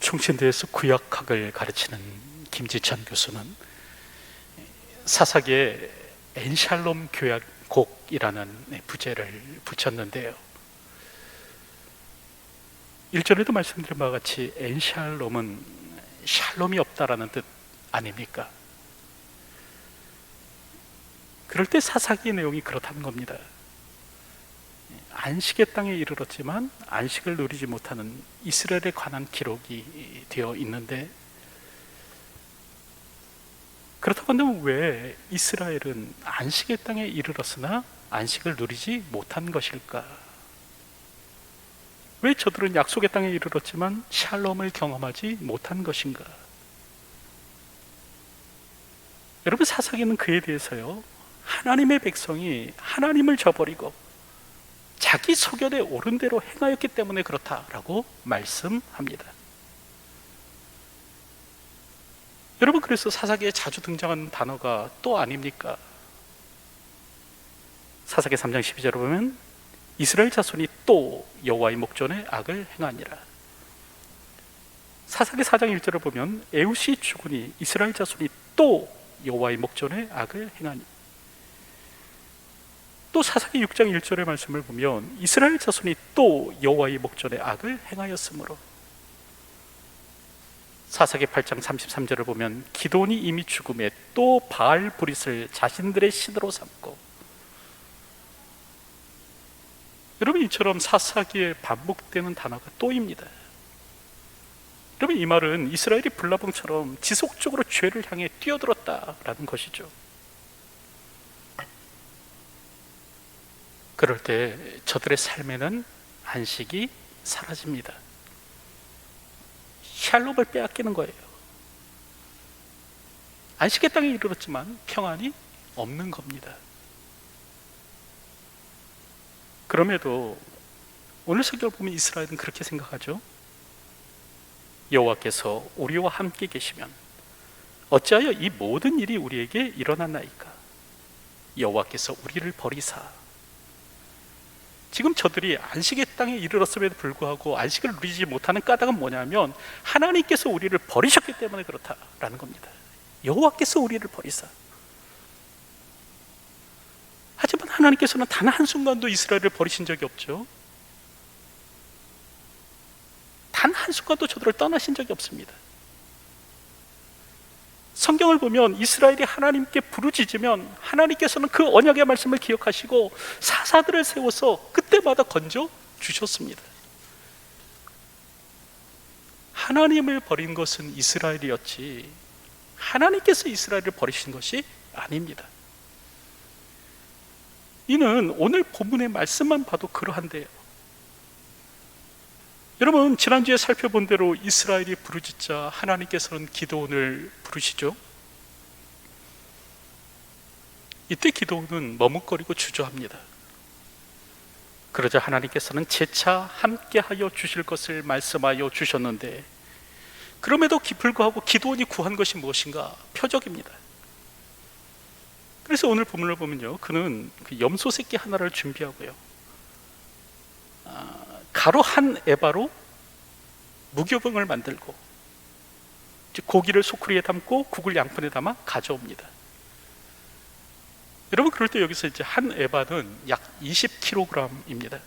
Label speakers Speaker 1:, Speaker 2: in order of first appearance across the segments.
Speaker 1: 충신대에서 구약학을 가르치는 김지찬 교수는 사사기에 엔샬롬 교약곡이라는 부제를 붙였는데요, 1절에도 말씀드린 바와 같이 엔샬롬은 샬롬이 없다라는 뜻 아닙니까? 그럴 때 사사기의 내용이 그렇다는 겁니다. 안식의 땅에 이르렀지만 안식을 누리지 못하는 이스라엘에 관한 기록이 되어 있는데, 그렇다고 한다면 왜 이스라엘은 안식의 땅에 이르렀으나 안식을 누리지 못한 것일까? 왜 저들은 약속의 땅에 이르렀지만 샬롬을 경험하지 못한 것인가? 여러분, 사사기는 그에 대해서요, 하나님의 백성이 하나님을 저버리고 자기 소견에 옳은 대로 행하였기 때문에 그렇다라고 말씀합니다. 여러분, 그래서 사사기에 자주 등장하는 단어가 또 아닙니까? 사사기 3장 12절을 보면 이스라엘 자손이 또 여호와의 목전에 악을 행하니라. 사사기 4장 1절을 보면 에웃이 죽으니 이스라엘 자손이 또 여호와의 목전에 악을 행하니. 또 사사기 6장 1절의 말씀을 보면 이스라엘 자손이 또 여호와의 목전에 악을 행하였으므로. 사사기 8장 33절을 보면 기돈이 이미 죽음에 또 바알 브릿을 자신들의 신으로 삼고. 여러분, 이처럼 사사기에 반복되는 단어가 또입니다. 여러분, 이 말은 이스라엘이 불나방처럼 지속적으로 죄를 향해 뛰어들었다라는 것이죠. 그럴 때 저들의 삶에는 안식이 사라집니다. 샬롬을 빼앗기는 거예요. 안식의 땅에 이르렀지만 평안이 없는 겁니다. 그럼에도 오늘 설교를 보면 이스라엘은 그렇게 생각하죠. 여호와께서 우리와 함께 계시면 어찌하여 이 모든 일이 우리에게 일어났나이까? 여호와께서 우리를 버리사. 지금 저들이 안식의 땅에 이르렀음에도 불구하고 안식을 누리지 못하는 까닭은 뭐냐면 하나님께서 우리를 버리셨기 때문에 그렇다라는 겁니다. 여호와께서 우리를 버리사. 하지만 하나님께서는 단 한순간도 이스라엘을 버리신 적이 없죠. 단 한순간도 저들을 떠나신 적이 없습니다. 성경을 보면 이스라엘이 하나님께 부르짖으면 하나님께서는 그 언약의 말씀을 기억하시고 사사들을 세워서 그때마다 건져 주셨습니다. 하나님을 버린 것은 이스라엘이었지 하나님께서 이스라엘을 버리신 것이 아닙니다. 이는 오늘 본문의 말씀만 봐도 그러한데요. 여러분, 지난주에 살펴본 대로 이스라엘이 부르짖자 하나님께서는 기드온을 부르시죠. 이때 기드온은 머뭇거리고 주저합니다. 그러자 하나님께서는 재차 함께하여 주실 것을 말씀하여 주셨는데, 그럼에도 불구하고 기드온이 구한 것이 무엇인가? 표적입니다. 그래서 오늘 본문을 보면요, 그는 그 염소 새끼 하나를 준비하고요, 가루 한 에바로 무교병을 만들고 고기를 소쿠리에 담고 국을 양푼에 담아 가져옵니다. 여러분, 그럴 때 여기서 이제 한 에바는 약 20kg입니다.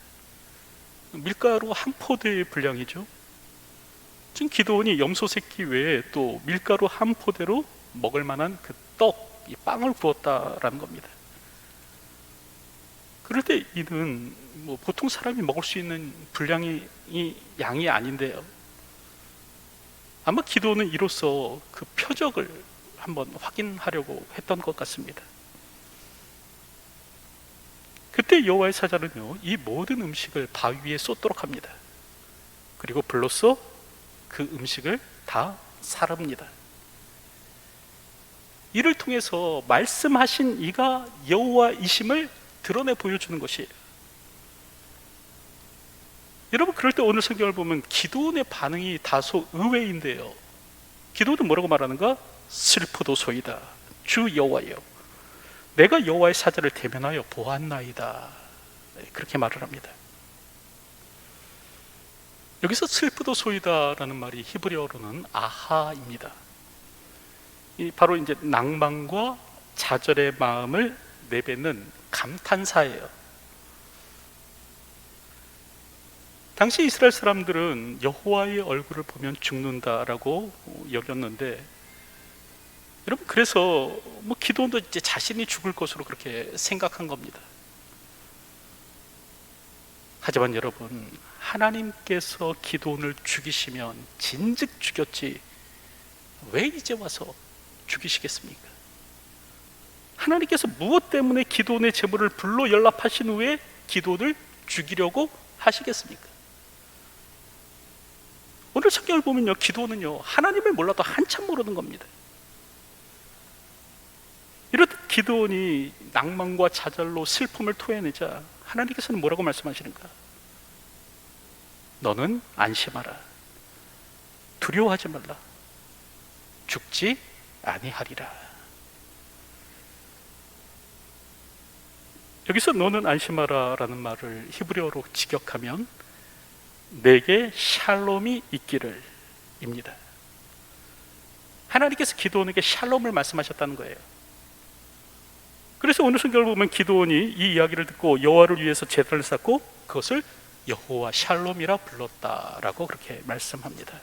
Speaker 1: 밀가루 한 포대의 분량이죠. 지금 기드온이 염소 새끼 외에 또 밀가루 한 포대로 먹을 만한 그 떡, 이 빵을 구웠다라는 겁니다. 그럴 때 이는 뭐 보통 사람이 먹을 수 있는 분량이 양이 아닌데요, 아마 기도는 이로써 그 표적을 한번 확인하려고 했던 것 같습니다. 그때 여호와의 사자는요, 이 모든 음식을 바위 위에 쏟도록 합니다. 그리고 불로써 그 음식을 다 사릅니다. 이를 통해서 말씀하신 이가 여호와이심을 드러내 보여주는 것이에요. 여러분, 그럴 때 오늘 성경을 보면 기드온의 반응이 다소 의외인데요, 기드온은 뭐라고 말하는가? 슬프도소이다. 주 여호와여, 내가 여호와의 사자를 대면하여 보았나이다. 그렇게 말을 합니다. 여기서 슬프도소이다라는 말이 히브리어로는 아하입니다. 바로 이제 낭만과 좌절의 마음을 내뱉는 감탄사예요. 당시 이스라엘 사람들은 여호와의 얼굴을 보면 죽는다라고 여겼는데, 여러분, 그래서 기도원도 이제 자신이 죽을 것으로 그렇게 생각한 겁니다. 하지만 여러분, 하나님께서 기도원을 죽이시면 진즉 죽였지 왜 이제 와서 죽이시겠습니까? 하나님께서 무엇 때문에 기도원의 제물을 불로 연락하신 후에 기도원을 죽이려고 하시겠습니까? 오늘 성경을 보면요, 기도원은요 하나님을 몰라도 한참 모르는 겁니다. 이렇듯 기도원이 낭만과 좌절로 슬픔을 토해내자 하나님께서는 뭐라고 말씀하시는가? 너는 안심하라, 두려워하지 말라, 죽지 아니하리라. 여기서 너는 안심하라 라는 말을 히브리어로 직역하면 내게 샬롬이 있기를 입니다. 하나님께서 기도원에게 샬롬을 말씀하셨다는 거예요. 그래서 오늘 성경을 보면 기도원이 이 이야기를 듣고 여호와를 위해서 제단을 쌓고 그것을 여호와 샬롬이라 불렀다라고 그렇게 말씀합니다.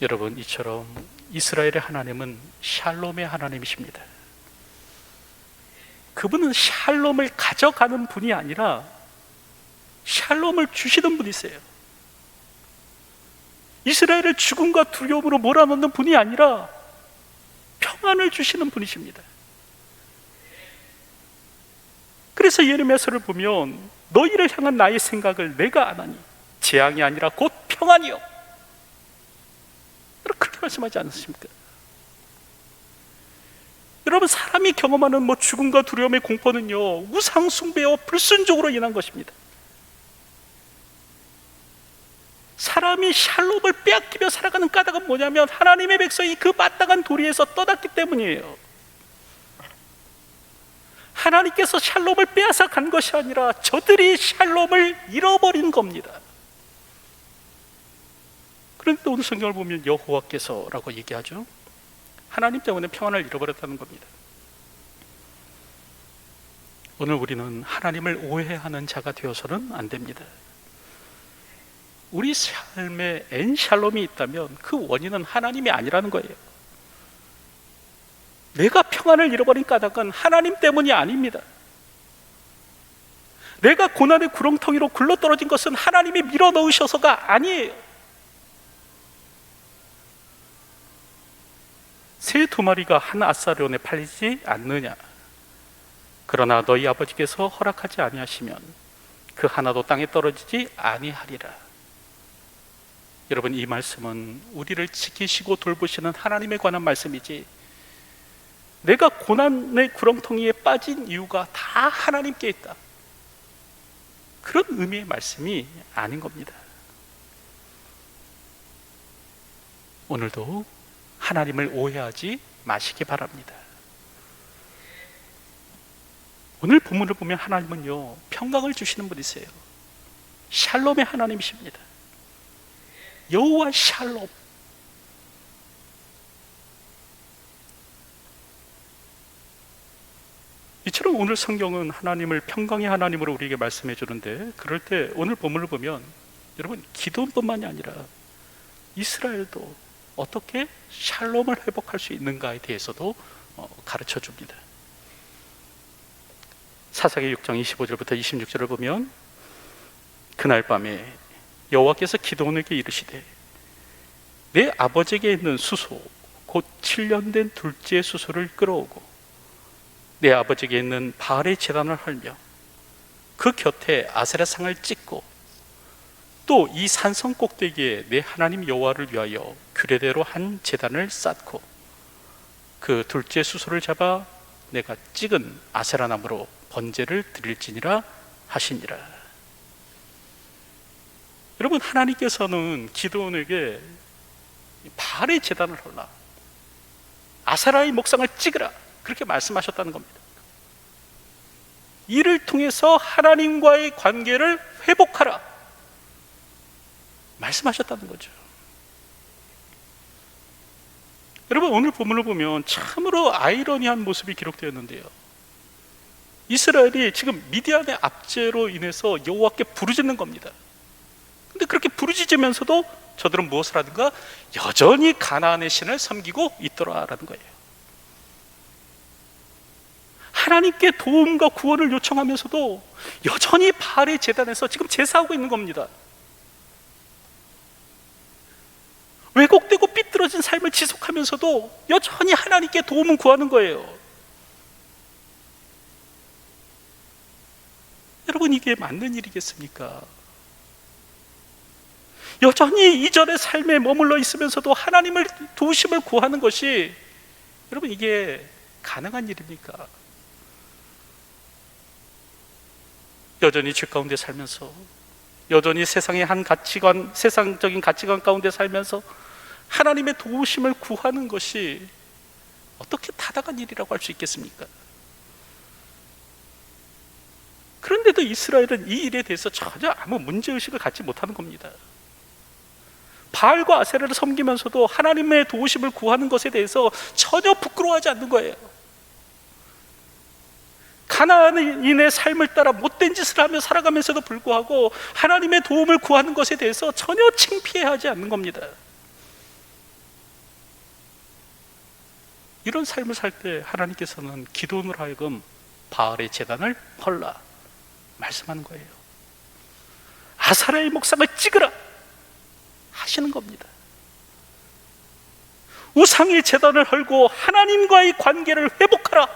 Speaker 1: 여러분, 이처럼 이스라엘의 하나님은 샬롬의 하나님이십니다. 그분은 샬롬을 가져가는 분이 아니라 샬롬을 주시는 분이세요. 이스라엘을 죽음과 두려움으로 몰아넣는 분이 아니라 평안을 주시는 분이십니다. 그래서 예레미야서를 보면 너희를 향한 나의 생각을 내가 아나니 재앙이 아니라 곧 평안이요, 그렇게 말씀하지 않으십니까? 여러분, 사람이 경험하는 죽음과 두려움의 공포는요 우상 숭배와 불순종으로 인한 것입니다. 사람이 샬롬을 빼앗기며 살아가는 까닭은 뭐냐면 하나님의 백성이 그 마땅한 도리에서 떠났기 때문이에요. 하나님께서 샬롬을 빼앗아 간 것이 아니라 저들이 샬롬을 잃어버린 겁니다. 그런데 오늘 성경을 보면 여호와께서라고 얘기하죠. 하나님 때문에 평안을 잃어버렸다는 겁니다. 오늘 우리는 하나님을 오해하는 자가 되어서는 안 됩니다. 우리 삶에 엔샬롬이 있다면 그 원인은 하나님이 아니라는 거예요. 내가 평안을 잃어버린 까닭은 하나님 때문이 아닙니다. 내가 고난의 구렁텅이로 굴러떨어진 것은 하나님이 밀어넣으셔서가 아니에요. 새 2마리가 한 아사론에 팔리지 않느냐? 그러나 너희 아버지께서 허락하지 아니하시면 그 하나도 땅에 떨어지지 아니하리라. 여러분, 이 말씀은 우리를 지키시고 돌보시는 하나님에 관한 말씀이지, 내가 고난의 구렁텅이에 빠진 이유가 다 하나님께 있다, 그런 의미의 말씀이 아닌 겁니다. 오늘도 하나님을 오해하지 마시기 바랍니다. 오늘 본문을 보면 하나님은요 평강을 주시는 분이세요. 샬롬의 하나님이십니다. 여호와 샬롬. 이처럼 오늘 성경은 하나님을 평강의 하나님으로 우리에게 말씀해 주는데, 그럴 때 오늘 본문을 보면 여러분, 기도원뿐만이 아니라 이스라엘도 어떻게 샬롬을 회복할 수 있는가에 대해서도 가르쳐 줍니다. 사사기 6장 25절부터 26절을 보면 그날 밤에 여호와께서 기드온에게 이르시되 내 아버지에게 있는 수소 곧 7년 된 둘째 수소를 끌어오고 내 아버지에게 있는 바알의 제단을 헐며 그 곁에 아세라상을 찍고 또 이 산성 꼭대기에 내 하나님 여호와를 위하여 규례대로 한 제단을 쌓고 그 둘째 수소를 잡아 내가 찍은 아세라 나무로 번제를 드릴지니라 하시니라. 여러분, 하나님께서는 기드온에게 바알의 제단을 헐라, 아세라의 목상을 찍으라, 그렇게 말씀하셨다는 겁니다. 이를 통해서 하나님과의 관계를 회복하라, 말씀하셨다는 거죠. 여러분, 오늘 본문을 보면 참으로 아이러니한 모습이 기록되었는데요, 이스라엘이 지금 미디안의 압제로 인해서 여호와께 부르짖는 겁니다. 근데 그렇게 부르짖으면서도 저들은 무엇을 하든가 여전히 가나안의 신을 섬기고 있더라라는 거예요. 하나님께 도움과 구원을 요청하면서도 여전히 바알의 제단에서 지금 제사하고 있는 겁니다. 왜곡되고 삐뚤어진 삶을 지속하면서도 여전히 하나님께 도움을 구하는 거예요. 여러분, 이게 맞는 일이겠습니까? 여전히 이전의 삶에 머물러 있으면서도 하나님을 도우심을 구하는 것이, 여러분, 이게 가능한 일입니까? 여전히 죄 가운데 살면서, 여전히 세상의 한 가치관, 세상적인 가치관 가운데 살면서 하나님의 도우심을 구하는 것이 어떻게 타당한 일이라고 할 수 있겠습니까? 그런데도 이스라엘은 이 일에 대해서 전혀 아무 문제의식을 갖지 못하는 겁니다. 바알과 아세라를 섬기면서도 하나님의 도우심을 구하는 것에 대해서 전혀 부끄러워하지 않는 거예요. 가나안인의 삶을 따라 못된 짓을 하며 살아가면서도 불구하고 하나님의 도움을 구하는 것에 대해서 전혀 창피해하지 않는 겁니다. 이런 삶을 살 때 하나님께서는 기도원으로 하여금 바알의 제단을 헐라 말씀하는 거예요. 아사라의 목상을 찍으라 하시는 겁니다. 우상의 제단을 헐고 하나님과의 관계를 회복하라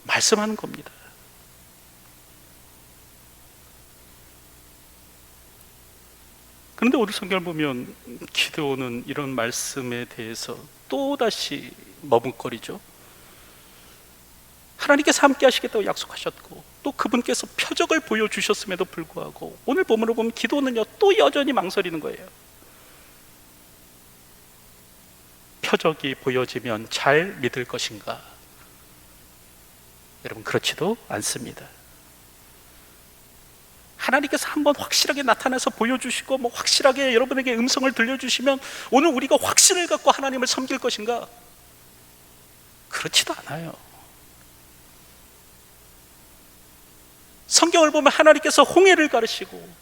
Speaker 1: 말씀하는 겁니다. 그런데 오늘 성경을 보면 기드온은 이런 말씀에 대해서 또다시 머뭇거리죠. 하나님께서 함께 하시겠다고 약속하셨고 또 그분께서 표적을 보여주셨음에도 불구하고 오늘 본문을 보면 기드온은요 또 여전히 망설이는 거예요. 표적이 보여지면 잘 믿을 것인가? 여러분, 그렇지도 않습니다. 하나님께서 한번 확실하게 나타나서 보여주시고 확실하게 여러분에게 음성을 들려주시면 오늘 우리가 확신을 갖고 하나님을 섬길 것인가? 그렇지도 않아요. 성경을 보면 하나님께서 홍해를 가르시고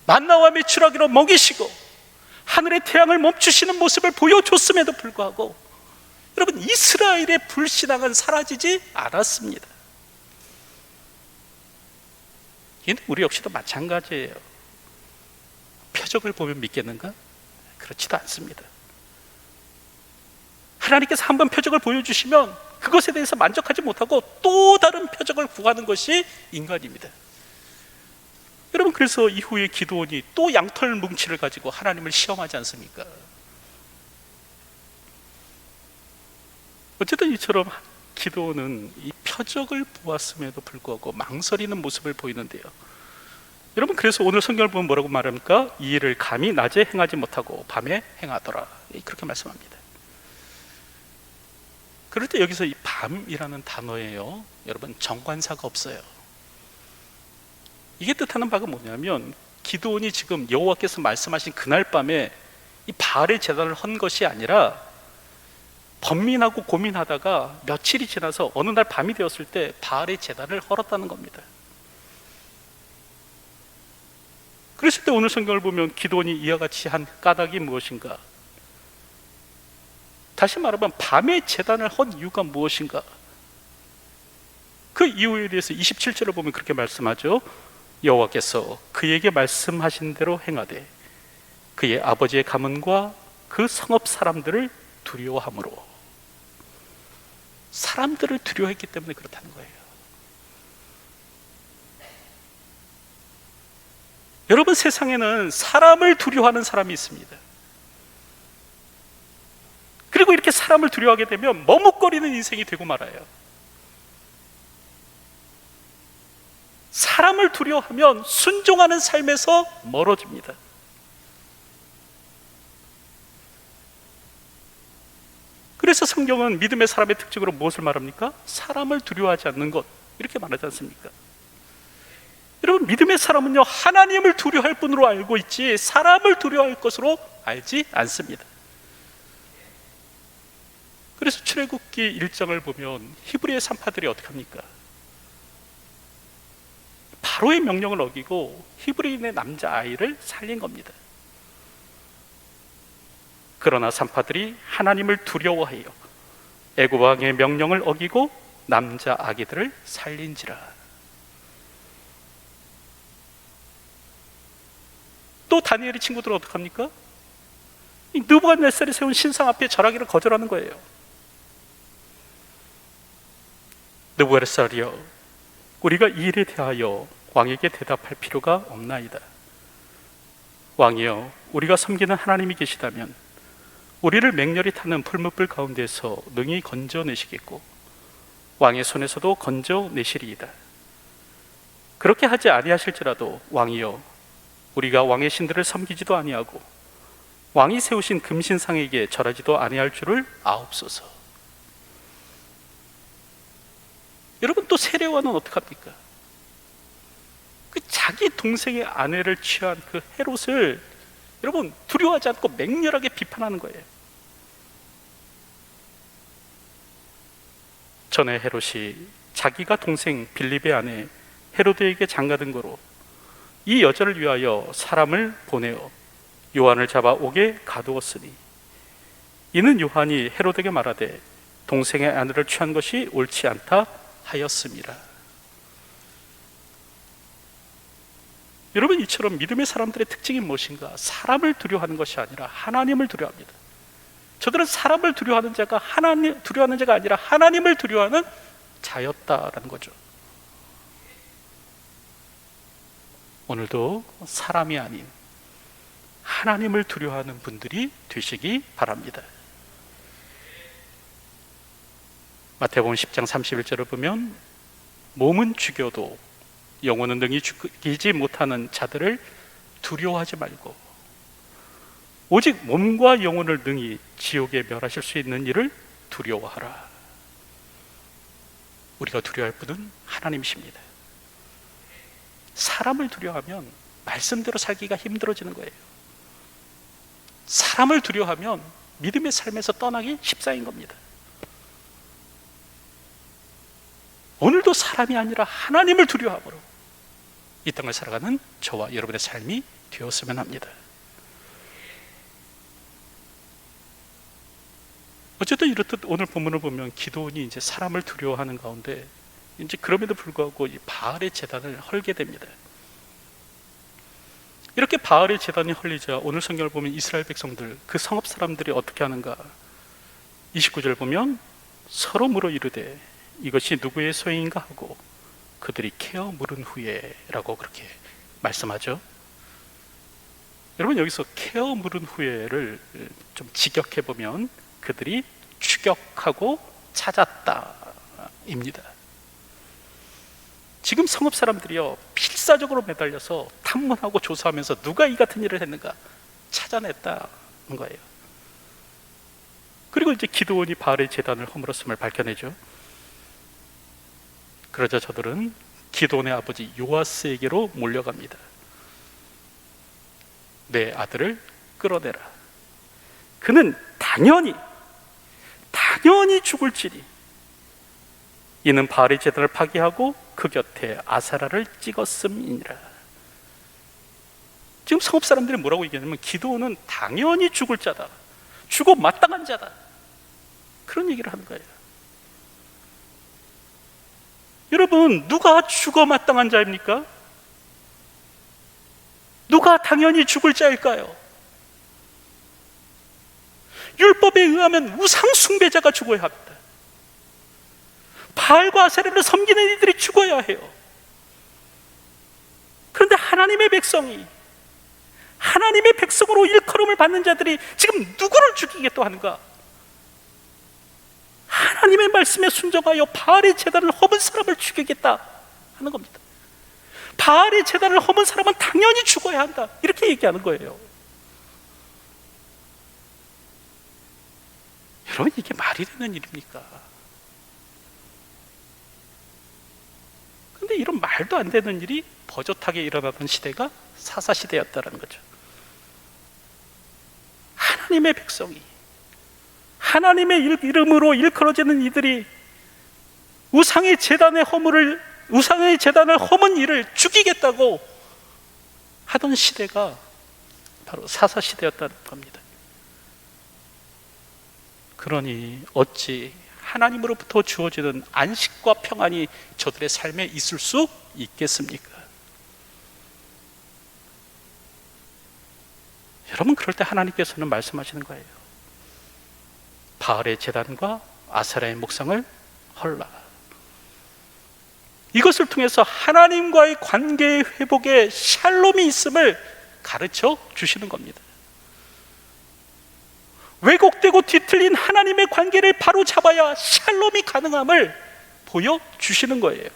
Speaker 1: 만나와 메추라기로 먹이시고 하늘의 태양을 멈추시는 모습을 보여줬음에도 불구하고 여러분, 이스라엘의 불신앙은 사라지지 않았습니다. 이는 우리 역시도 마찬가지예요. 표적을 보면 믿겠는가? 그렇지도 않습니다. 하나님께서 한번 표적을 보여주시면 그것에 대해서 만족하지 못하고 또 다른 표적을 구하는 것이 인간입니다. 여러분, 그래서 이후에 기드온이 또 양털 뭉치를 가지고 하나님을 시험하지 않습니까? 어쨌든 이처럼 기드온은 이 표적을 보았음에도 불구하고 망설이는 모습을 보이는데요, 여러분, 그래서 오늘 성경을 보면 뭐라고 말합니까? 이 일을 감히 낮에 행하지 못하고 밤에 행하더라, 그렇게 말씀합니다. 그럴 때 여기서 이 밤이라는 단어에요, 여러분, 정관사가 없어요. 이게 뜻하는 바가 뭐냐면 기드온이 지금 여호와께서 말씀하신 그날 밤에 이 바알의 제단을 헌 것이 아니라 번민하고 고민하다가 며칠이 지나서 어느 날 밤이 되었을 때 바알의 제단을 헐었다는 겁니다. 그랬을 때 오늘 성경을 보면 기드온이 이와 같이 한 까닭이 무엇인가? 다시 말하면 밤에 제단을 헌 이유가 무엇인가? 그 이유에 대해서 27절을 보면 그렇게 말씀하죠. 여호와께서 그에게 말씀하신 대로 행하되 그의 아버지의 가문과 그 성읍 사람들을 두려워함으로, 사람들을 두려워했기 때문에 그렇다는 거예요. 여러분, 세상에는 사람을 두려워하는 사람이 있습니다. 그리고 이렇게 사람을 두려워하게 되면 머뭇거리는 인생이 되고 말아요. 사람을 두려워하면 순종하는 삶에서 멀어집니다. 그래서 성경은 믿음의 사람의 특징으로 무엇을 말합니까? 사람을 두려워하지 않는 것, 이렇게 말하지 않습니까? 여러분, 믿음의 사람은요, 하나님을 두려워할 분으로 알고 있지 사람을 두려워할 것으로 알지 않습니다. 그래서 출애굽기 1장을 보면 히브리의 산파들이 어떻게 합니까? 바로의 명령을 어기고 히브리인의 남자아이를 살린 겁니다. 그러나 산파들이 하나님을 두려워하여 애굽 왕의 명령을 어기고 남자 아기들을 살린지라. 또 다니엘의 친구들은 어떡합니까? 이 느부갓네살이 세운 신상 앞에 절하기를 거절하는 거예요. 느부갓네살이여, 우리가 이 일에 대하여 왕에게 대답할 필요가 없나이다. 왕이여, 우리가 섬기는 하나님이 계시다면 우리를 맹렬히 타는 풀무불 가운데서 능히 건져내시겠고 왕의 손에서도 건져내시리이다. 그렇게 하지 아니하실지라도 왕이여, 우리가 왕의 신들을 섬기지도 아니하고 왕이 세우신 금신상에게 절하지도 아니할 줄을 아옵소서. 여러분, 또 세례요한은 어떡합니까? 그 자기 동생의 아내를 취한 그 헤롯을 여러분 두려워하지 않고 맹렬하게 비판하는 거예요. 전에 헤롯이 자기가 동생 빌립의 아내 헤로드에게 장가든 거로 이 여자를 위하여 사람을 보내어 요한을 잡아 옥에 가두었으니 이는 요한이 헤로드에게 말하되 동생의 아내를 취한 것이 옳지 않다 하였습니다. 여러분, 이처럼 믿음의 사람들의 특징이 무엇인가? 사람을 두려워하는 것이 아니라 하나님을 두려워합니다. 저들은 사람을 두려워하는 자가 두려워하는 자가 아니라 하나님을 두려워하는 자였다라는 거죠. 오늘도 사람이 아닌 하나님을 두려워하는 분들이 되시기 바랍니다. 마태복음 10장 31절을 보면 몸은 죽여도 영혼은 능히 죽이지 못하는 자들을 두려워하지 말고 오직 몸과 영혼을 능히 지옥에 멸하실 수 있는 일을 두려워하라. 우리가 두려워할 분은 하나님이십니다. 사람을 두려워하면 말씀대로 살기가 힘들어지는 거예요. 사람을 두려워하면 믿음의 삶에서 떠나기 십상인 겁니다. 오늘도 사람이 아니라 하나님을 두려워함으로 이 땅을 살아가는 저와 여러분의 삶이 되었으면 합니다. 어쨌든 이렇듯 오늘 본문을 보면 기드온이 이제 사람을 두려워하는 가운데 이제 그럼에도 불구하고 이 바알의 제단을 헐게 됩니다. 이렇게 바알의 제단이 헐리자 오늘 성경을 보면 이스라엘 백성들, 그 성읍 사람들이 어떻게 하는가? 29절 보면 서로 물어 이르되 이것이 누구의 소행인가 하고 그들이 캐어 물은 후에 라고 그렇게 말씀하죠. 여러분, 여기서 캐어 물은 후에를 좀 직역해 보면 그들이 추격하고 찾았다 입니다. 지금 성읍 사람들이요 필사적으로 매달려서 탐문하고 조사하면서 누가 이 같은 일을 했는가 찾아냈다는 거예요. 그리고 이제 기드온이 바알의 제단을 허물었음을 밝혀내죠. 그러자 저들은 기드온의 아버지 요아스에게로 몰려갑니다. 내 아들을 끌어내라. 그는 당연히 죽을지니 이는 바알의 제단을 파괴하고 그 곁에 아세라를 찍었음이니라. 지금 성읍 사람들이 뭐라고 얘기하냐면 기드온은 당연히 죽을 자다, 죽어 마땅한 자다, 그런 얘기를 하는 거예요. 여러분, 누가 죽어 마땅한 자입니까? 누가 당연히 죽을 자일까요? 율법에 의하면 우상 숭배자가 죽어야 합니다. 바알과 아세라를 섬기는 이들이 죽어야 해요. 그런데 하나님의 백성으로 일컬음을 받는 자들이 지금 누구를 죽이겠다고 하는가? 하나님의 말씀에 순종하여 바알의 제단을 허문 사람을 죽이겠다 하는 겁니다. 바알의 제단을 허문 사람은 당연히 죽어야 한다, 이렇게 얘기하는 거예요. 여러분, 이게 말이 되는 일입니까? 근데 그런데 이런 말도 안 되는 일이 버젓하게 일어나던 시대가 사사시대였다는 거죠. 하나님의 백성이, 하나님의 이름으로 일컬어지는 이들이 우상의 제단을 허문 이를 죽이겠다고 하던 시대가 바로 사사시대였다는 겁니다. 그러니 어찌 하나님으로부터 주어지는 안식과 평안이 저들의 삶에 있을 수 있겠습니까? 여러분, 그럴 때 하나님께서는 말씀하시는 거예요. 바알의 제단과 아세라의 목상을 헐라. 이것을 통해서 하나님과의 관계의 회복에 샬롬이 있음을 가르쳐 주시는 겁니다. 왜곡되고 뒤틀린 하나님의 관계를 바로 잡아야 샬롬이 가능함을 보여주시는 거예요.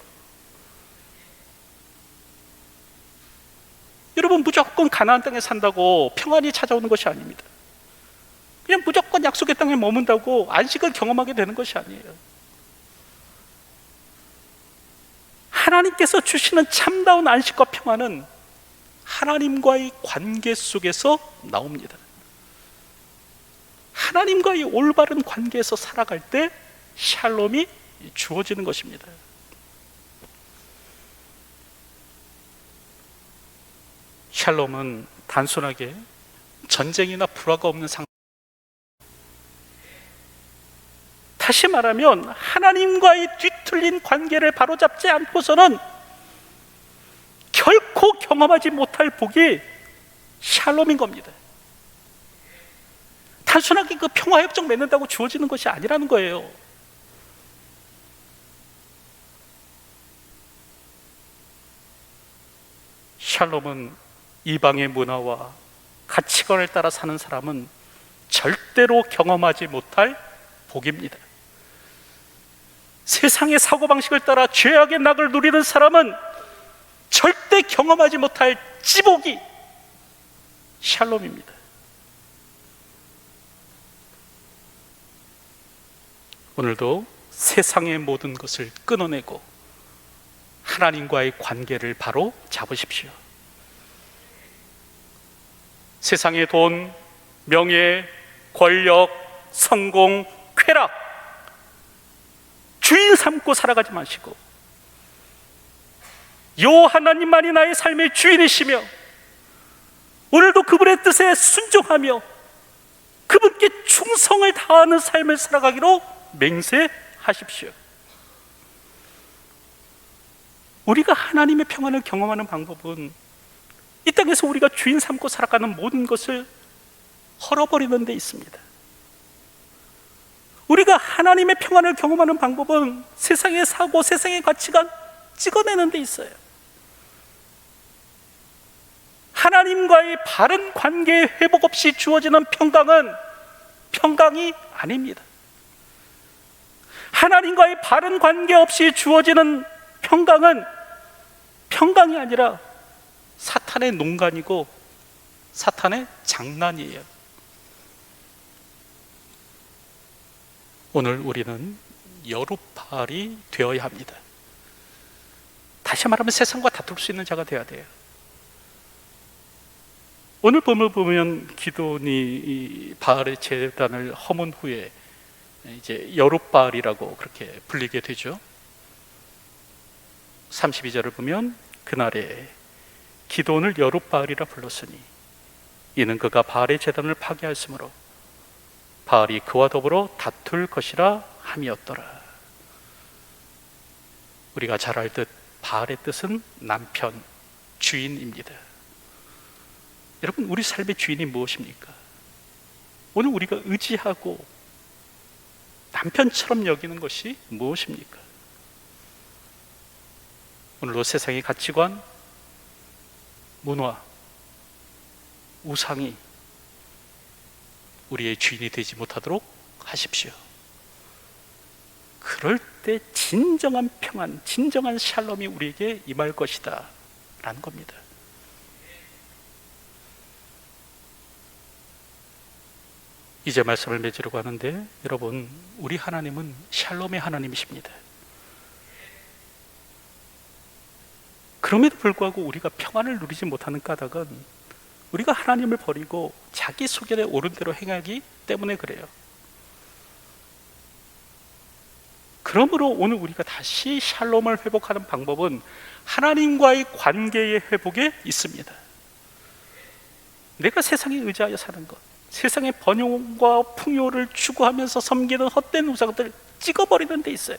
Speaker 1: 여러분, 무조건 가나안 땅에 산다고 평안이 찾아오는 것이 아닙니다. 그냥 무조건 약속의 땅에 머문다고 안식을 경험하게 되는 것이 아니에요. 하나님께서 주시는 참다운 안식과 평안은 하나님과의 관계 속에서 나옵니다. 하나님과의 올바른 관계에서 살아갈 때 샬롬이 주어지는 것입니다. 샬롬은 단순하게 전쟁이나 불화가 없는 상태, 다시 말하면 하나님과의 뒤틀린 관계를 바로잡지 않고서는 결코 경험하지 못할 복이 샬롬인 겁니다. 단순하게 그 평화협정 맺는다고 주어지는 것이 아니라는 거예요. 샬롬은 이방의 문화와 가치관을 따라 사는 사람은 절대로 경험하지 못할 복입니다. 세상의 사고방식을 따라 죄악의 낙을 누리는 사람은 절대 경험하지 못할 지복이 샬롬입니다. 오늘도 세상의 모든 것을 끊어내고 하나님과의 관계를 바로 잡으십시오. 세상의 돈, 명예, 권력, 성공, 쾌락 주인 삼고 살아가지 마시고 요 하나님만이 나의 삶의 주인이시며 오늘도 그분의 뜻에 순종하며 그분께 충성을 다하는 삶을 살아가기로 맹세하십시오. 우리가 하나님의 평안을 경험하는 방법은 이 땅에서 우리가 주인 삼고 살아가는 모든 것을 헐어버리는 데 있습니다. 우리가 하나님의 평안을 경험하는 방법은 세상의 사고, 세상의 가치관 찍어내는 데 있어요. 하나님과의 바른 관계의 회복 없이 주어지는 평강은 평강이 아닙니다. 하나님과의 바른 관계 없이 주어지는 평강은 평강이 아니라 사탄의 농간이고 사탄의 장난이에요. 오늘 우리는 여룻바알이 되어야 합니다. 다시 말하면 세상과 다툴 수 있는 자가 되어야 돼요. 오늘 본문을 보면 기드온이 바알의 제단을 허문 후에 이제 여룻바알이라고 그렇게 불리게 되죠. 32절을 보면 그날에 기드온을 여룻바알이라 불렀으니 이는 그가 바알의 제단을 파괴하였으므로 바알이 그와 더불어 다툴 것이라 함이었더라. 우리가 잘 알듯 바알의 뜻은 남편, 주인입니다. 여러분, 우리 삶의 주인이 무엇입니까? 오늘 우리가 의지하고 남편처럼 여기는 것이 무엇입니까? 오늘도 세상의 가치관, 문화, 우상이 우리의 주인이 되지 못하도록 하십시오. 그럴 때 진정한 평안, 진정한 샬롬이 우리에게 임할 것이다 라는 겁니다. 이제 말씀을 맺으려고 하는데, 여러분, 우리 하나님은 샬롬의 하나님이십니다. 그럼에도 불구하고 우리가 평안을 누리지 못하는 까닭은 우리가 하나님을 버리고 자기 소견에 옳은 대로 행하기 때문에 그래요. 그러므로 오늘 우리가 다시 샬롬을 회복하는 방법은 하나님과의 관계의 회복에 있습니다. 내가 세상에 의지하여 사는 것, 세상의 번영과 풍요를 추구하면서 섬기는 헛된 우상들 찍어버리는 데 있어요.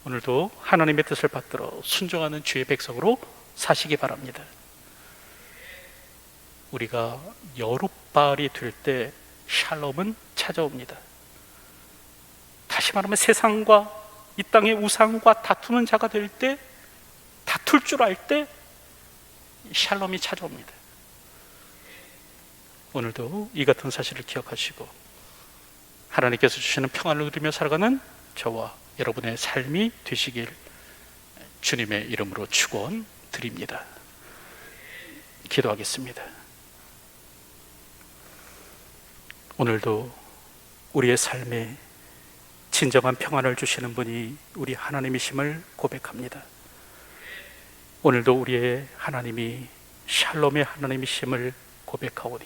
Speaker 1: 오늘도 하나님의 뜻을 받들어 순종하는 주의 백성으로 사시기 바랍니다. 우리가 여룻발이 될 때 샬롬은 찾아옵니다. 다시 말하면 세상과 이 땅의 우상과 다투는 자가 될 때, 다툴 줄 알 때 샬롬이 찾아옵니다. 오늘도 이 같은 사실을 기억하시고 하나님께서 주시는 평안을 누리며 살아가는 저와 여러분의 삶이 되시길 주님의 이름으로 축원드립니다. 기도하겠습니다. 오늘도 우리의 삶에 진정한 평안을 주시는 분이 우리 하나님이심을 고백합니다. 오늘도 우리의 하나님이 샬롬의 하나님이심을 고백하오니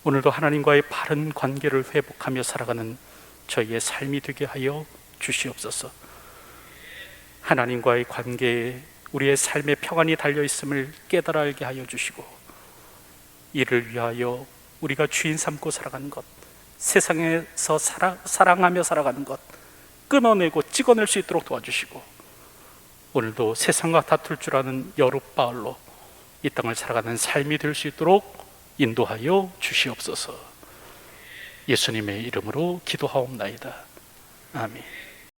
Speaker 1: 오늘도 하나님과의 바른 관계를 회복하며 살아가는 저희의 삶이 되게 하여 주시옵소서. 하나님과의 관계에 우리의 삶의 평안이 달려있음을 깨달아 알게 하여 주시고, 이를 위하여 우리가 주인 삼고 살아가는 것, 세상에서 사랑하며 살아가는 것 끊어내고 찍어낼 수 있도록 도와주시고, 오늘도 세상과 다툴 줄 아는 여룻바알로 이 땅을 살아가는 삶이 될 수 있도록 인도하여 주시옵소서. 예수님의 이름으로 기도하옵나이다. 아멘.